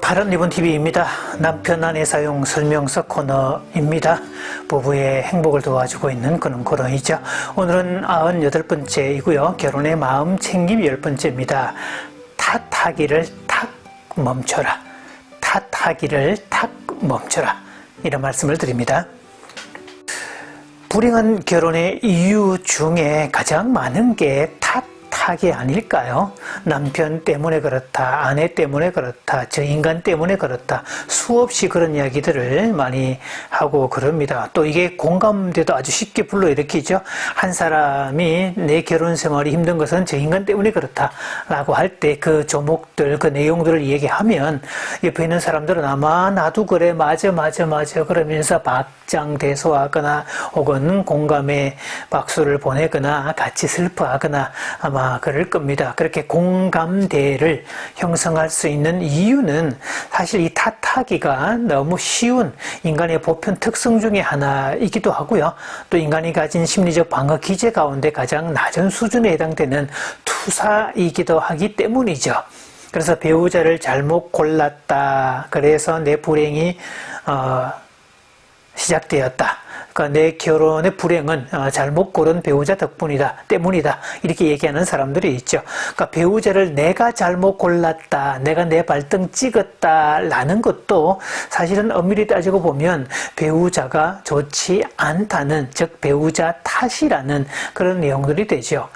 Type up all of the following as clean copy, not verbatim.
바른리본TV입니다. 남편 아내 사용 설명서 코너입니다. 부부의 행복을 도와주고 있는 그런 코너이죠. 오늘은 98번째이고요. 결혼의 마음 챙김 10번째입니다. 탓하기를 탁 멈춰라. 탓하기를 탁 멈춰라. 이런 말씀을 드립니다. 불행한 결혼의 이유 중에 가장 많은 게 탓하기 아닐까요? 남편 때문에 그렇다, 아내 때문에 그렇다, 저 인간 때문에 그렇다, 수없이 그런 이야기들을 많이 하고 그럽니다. 또 이게 공감대도 아주 쉽게 불러일으키죠. 한 사람이 내 결혼 생활이 힘든 것은 저 인간 때문에 그렇다 라고 할 때 그 조목들, 그 내용들을 얘기하면 옆에 있는 사람들은 아마 나도 그래, 맞아 그러면서 박장대소하거나 혹은 공감의 박수를 보내거나 같이 슬퍼하거나 아마 그럴 겁니다. 그렇게 공감대를 형성할 수 있는 이유는 사실 이 탓하기가 너무 쉬운 인간의 보편 특성 중에 하나이기도 하고요. 또 인간이 가진 심리적 방어 기제 가운데 가장 낮은 수준에 해당되는 투사이기도 하기 때문이죠. 그래서 배우자를 잘못 골랐다. 그래서 내 불행이 시작되었다. 그러니까 내 결혼의 불행은 잘못 고른 배우자 때문이다. 이렇게 얘기하는 사람들이 있죠. 그러니까 배우자를 내가 잘못 골랐다. 내가 내 발등 찍었다라는 것도 사실은 엄밀히 따지고 보면 배우자가 좋지 않다는, 즉 배우자 탓이라는 그런 내용들이 되죠.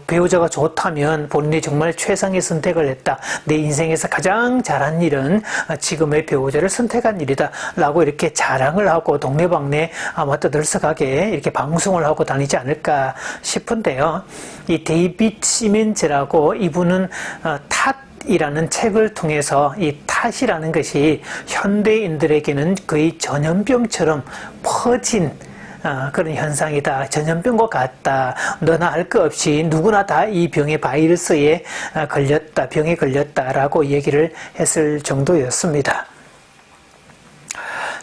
배우자가 좋다면 본인이 정말 최상의 선택을 했다. 내 인생에서 가장 잘한 일은 지금의 배우자를 선택한 일이다. 라고 이렇게 자랑을 하고 동네방네 아마 떠들썩하게 이렇게 방송을 하고 다니지 않을까 싶은데요. 이 데이빗 시멘즈라고 이분은 탓이라는 책을 통해서 이 탓이라는 것이 현대인들에게는 거의 전염병처럼 퍼진 그런 현상이다. 전염병과 같다. 너나 할 것 없이 누구나 다 이 병의 바이러스에 걸렸다. 병에 걸렸다라고 얘기를 했을 정도였습니다.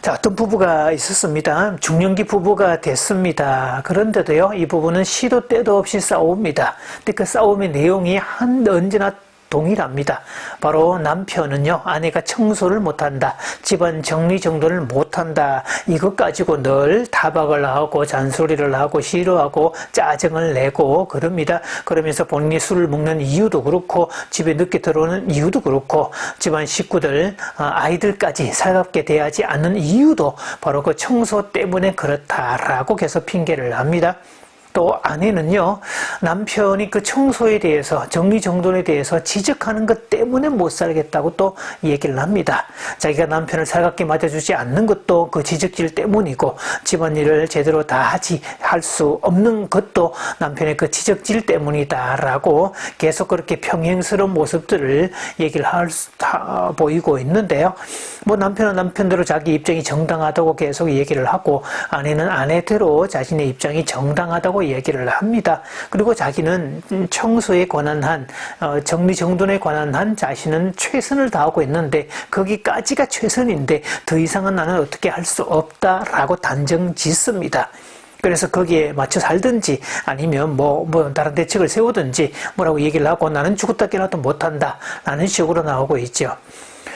자, 어떤 부부가 있었습니다. 중년기 부부가 됐습니다. 그런데도요, 이 부부는 시도 때도 없이 싸웁니다. 근데 그 싸움의 내용이 언제나 동일합니다. 바로 남편은요, 아내가 청소를 못한다, 집안 정리정돈을 못한다, 이것 가지고 늘 타박을 하고 잔소리를 하고 싫어하고 짜증을 내고 그럽니다. 그러면서 본인이 술을 먹는 이유도 그렇고 집에 늦게 들어오는 이유도 그렇고 집안 식구들, 아이들까지 살갑게 대하지 않는 이유도 바로 그 청소 때문에 그렇다라고 계속 핑계를 합니다. 또 아내는요, 남편이 그 청소에 대해서, 정리정돈에 대해서 지적하는 것 때문에 못 살겠다고 또 얘기를 합니다. 자기가 남편을 살갑게 맞아주지 않는 것도 그 지적질 때문이고, 집안일을 제대로 다 할 수 없는 것도 남편의 그 지적질 때문이다라고 계속 그렇게 평행스러운 모습들을 얘기를 보이고 있는데요. 뭐 남편은 남편대로 자기 입장이 정당하다고 계속 얘기를 하고, 아내는 아내대로 자신의 입장이 정당하다고 얘기를 합니다. 그리고 자기는 청소에 관한 한, 정리정돈에 관한 한 자신은 최선을 다하고 있는데 거기까지가 최선인데 더 이상은 나는 어떻게 할 수 없다라고 단정 짓습니다. 그래서 거기에 맞춰 살든지 아니면 뭐 다른 대책을 세우든지 뭐라고 얘기를 하고 나는 죽었다 깨어나도 못한다 라는 식으로 나오고 있죠.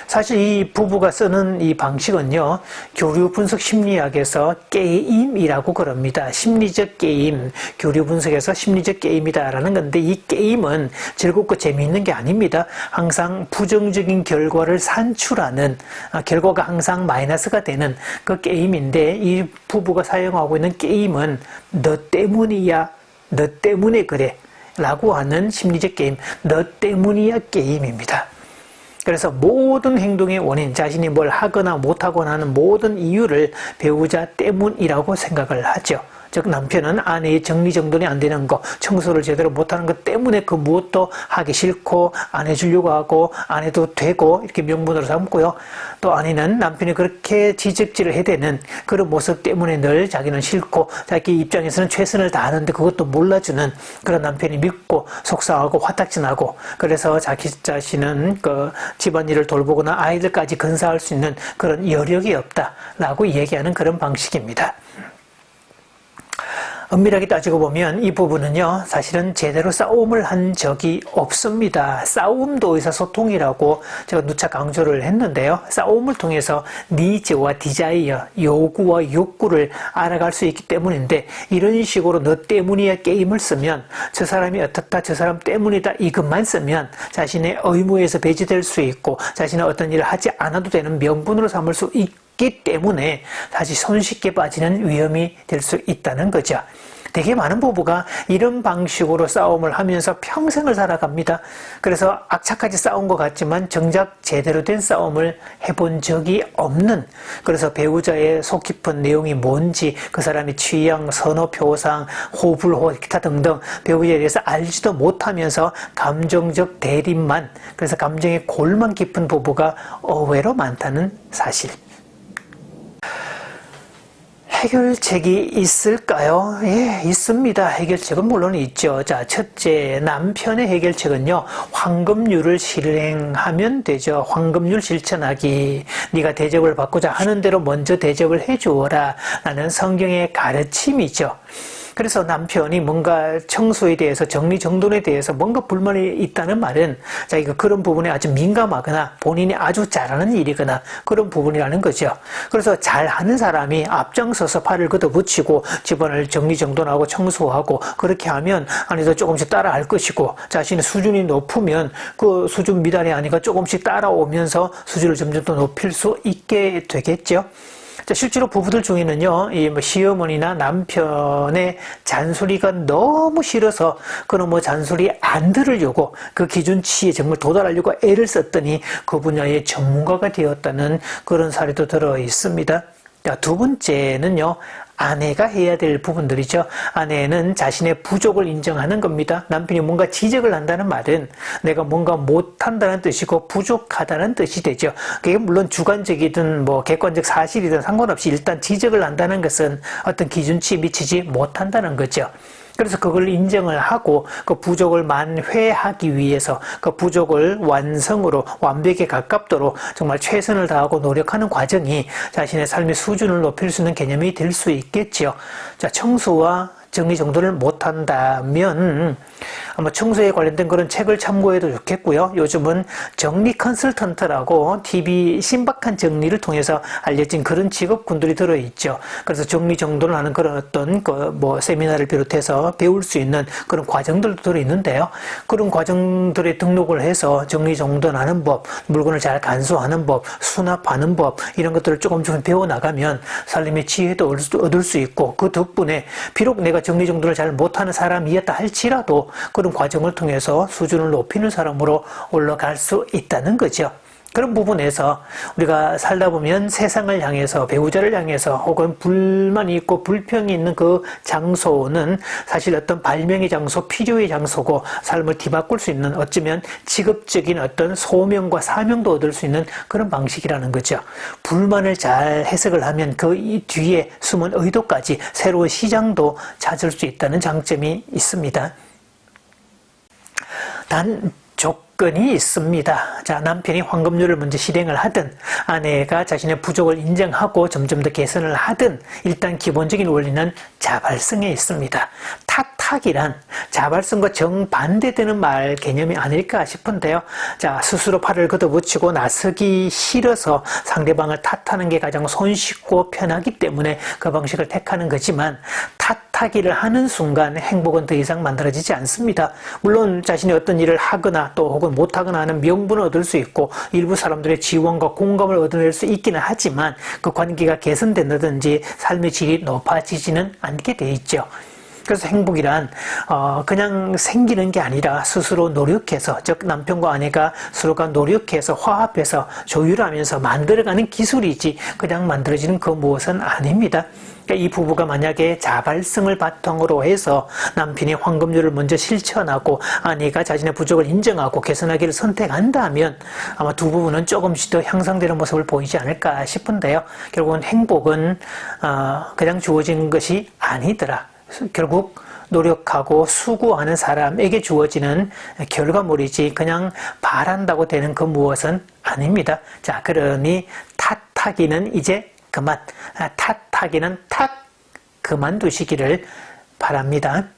사실 이 부부가 쓰는 이 방식은요, 교류 분석 심리학에서 게임이라고 그럽니다. 심리적 게임, 교류 분석에서 심리적 게임이다라는 건데, 이 게임은 즐겁고 재미있는 게 아닙니다. 항상 부정적인 결과를 산출하는, 결과가 항상 마이너스가 되는 그 게임인데, 이 부부가 사용하고 있는 게임은 너 때문이야, 너 때문에 그래 라고 하는 심리적 게임, 너 때문이야 게임입니다. 그래서 모든 행동의 원인, 자신이 뭘 하거나 못하거나 하는 모든 이유를 배우자 때문이라고 생각을 하죠. 즉 남편은 아내의 정리정돈이 안 되는 거, 청소를 제대로 못하는 것 때문에 그 무엇도 하기 싫고 안 해주려고 하고 안 해도 되고 이렇게 명분으로 삼고요. 또 아내는 남편이 그렇게 지적질을 해대는 그런 모습 때문에 늘 자기는 싫고 자기 입장에서는 최선을 다하는데 그것도 몰라주는 그런 남편이 밉고 속상하고 화딱지나고, 그래서 자기 자신은 그 집안일을 돌보거나 아이들까지 건사할 수 있는 그런 여력이 없다라고 얘기하는 그런 방식입니다. 엄밀하게 따지고 보면 이 부분은요, 사실은 제대로 싸움을 한 적이 없습니다. 싸움도 의사소통이라고 제가 누차 강조를 했는데요. 싸움을 통해서 니즈와 디자이어, 요구와 욕구를 알아갈 수 있기 때문인데, 이런 식으로 너 때문이야 게임을 쓰면, 저 사람이 어떻다, 저 사람 때문이다 이것만 쓰면 자신의 의무에서 배제될 수 있고, 자신은 어떤 일을 하지 않아도 되는 명분으로 삼을 수 있기 때문에 다시 손쉽게 빠지는 위험이 될 수 있다는 거죠. 되게 많은 부부가 이런 방식으로 싸움을 하면서 평생을 살아갑니다. 그래서 악착같이 싸운 것 같지만 정작 제대로 된 싸움을 해본 적이 없는, 그래서 배우자의 속 깊은 내용이 뭔지, 그 사람의 취향, 선호 표상, 호불호, 기타 등등 배우자에 대해서 알지도 못하면서 감정적 대립만, 그래서 감정의 골만 깊은 부부가 의외로 많다는 사실. 해결책이 있을까요? 예, 있습니다. 해결책은 물론 있죠. 자, 첫째, 남편의 해결책은요, 황금률을 실행하면 되죠. 황금률 실천하기. 네가 대접을 받고자 하는 대로 먼저 대접을 해주어라 라는 성경의 가르침이죠. 그래서 남편이 뭔가 청소에 대해서, 정리정돈에 대해서 뭔가 불만이 있다는 말은 자기가 그런 부분에 아주 민감하거나 본인이 아주 잘하는 일이거나 그런 부분이라는 거죠. 그래서 잘하는 사람이 앞장서서 팔을 걷어붙이고 집안을 정리정돈하고 청소하고 그렇게 하면 안에서 조금씩 따라할 것이고, 자신의 수준이 높으면 그 수준 미달이 아니라 조금씩 따라오면서 수준을 점점 더 높일 수 있게 되겠죠. 실제로 부부들 중에는요, 이 시어머니나 남편의 잔소리가 너무 싫어서 그런 잔소리 안 들으려고 그 기준치에 정말 도달하려고 애를 썼더니 그 분야의 전문가가 되었다는 그런 사례도 들어 있습니다. 자, 두 번째는요, 아내가 해야 될 부분들이죠. 아내는 자신의 부족을 인정하는 겁니다. 남편이 뭔가 지적을 한다는 말은 내가 뭔가 못한다는 뜻이고 부족하다는 뜻이 되죠. 그게 물론 주관적이든 객관적 사실이든 상관없이 일단 지적을 한다는 것은 어떤 기준치에 미치지 못한다는 거죠. 그래서 그걸 인정을 하고 그 부족을 만회하기 위해서 그 부족을 완성으로 완벽에 가깝도록 정말 최선을 다하고 노력하는 과정이 자신의 삶의 수준을 높일 수 있는 개념이 될 수 있겠죠. 자, 청소와 정리정돈을 못한다면 아마 청소에 관련된 그런 책을 참고해도 좋겠고요. 요즘은 정리 컨설턴트라고 TV 신박한 정리를 통해서 알려진 그런 직업군들이 들어있죠. 그래서 정리정돈을 하는 그런 어떤 세미나를 비롯해서 배울 수 있는 그런 과정들도 들어있는데요. 그런 과정들에 등록을 해서 정리정돈하는 법, 물건을 잘 간수하는 법, 수납하는 법, 이런 것들을 조금 배워나가면 삶의 지혜도 얻을 수 있고, 그 덕분에 비록 내가 정리정돈을 잘 못하는 사람이었다 할지라도 그런 과정을 통해서 수준을 높이는 사람으로 올라갈 수 있다는 거죠. 그런 부분에서 우리가 살다 보면 세상을 향해서, 배우자를 향해서 혹은 불만이 있고 불평이 있는 그 장소는 사실 어떤 발명의 장소, 필요의 장소고 삶을 뒤바꿀 수 있는, 어쩌면 직업적인 어떤 소명과 사명도 얻을 수 있는 그런 방식이라는 거죠. 불만을 잘 해석을 하면 그 뒤에 숨은 의도까지 새로운 시장도 찾을 수 있다는 장점이 있습니다. 단 조건이 있습니다. 자, 남편이 황금률을 먼저 실행을 하든 아내가 자신의 부족을 인정하고 점점 더 개선을 하든 일단 기본적인 원리는 자발성에 있습니다. 탓하기란 자발성과 정반대되는 말 개념이 아닐까 싶은데요. 자, 스스로 팔을 걷어붙이고 나서기 싫어서 상대방을 탓하는 게 가장 손쉽고 편하기 때문에 그 방식을 택하는 거지만, 탓하기를 하는 순간 행복은 더 이상 만들어지지 않습니다. 물론 자신이 어떤 일을 하거나 또 혹은 못하거나 하는 명분을 얻을 수 있고 일부 사람들의 지원과 공감을 얻어낼 수 있기는 하지만 그 관계가 개선된다든지 삶의 질이 높아지지는 않게 돼 있죠. 그래서 행복이란 그냥 생기는 게 아니라 스스로 노력해서, 즉 남편과 아내가 서로가 노력해서 화합해서 조율하면서 만들어가는 기술이지 그냥 만들어지는 그 무엇은 아닙니다. 이 부부가 만약에 자발성을 바탕으로 해서 남편이 황금률을 먼저 실천하고 아내가 자신의 부족을 인정하고 개선하기를 선택한다면 아마 두 부부는 조금씩 더 향상되는 모습을 보이지 않을까 싶은데요. 결국은 행복은 그냥 주어진 것이 아니더라. 결국 노력하고 수고하는 사람에게 주어지는 결과물이지 그냥 바란다고 되는 그 무엇은 아닙니다. 자, 그러니 탓하기는 이제 그만, 탓하기는 탁 그만두시기를 바랍니다.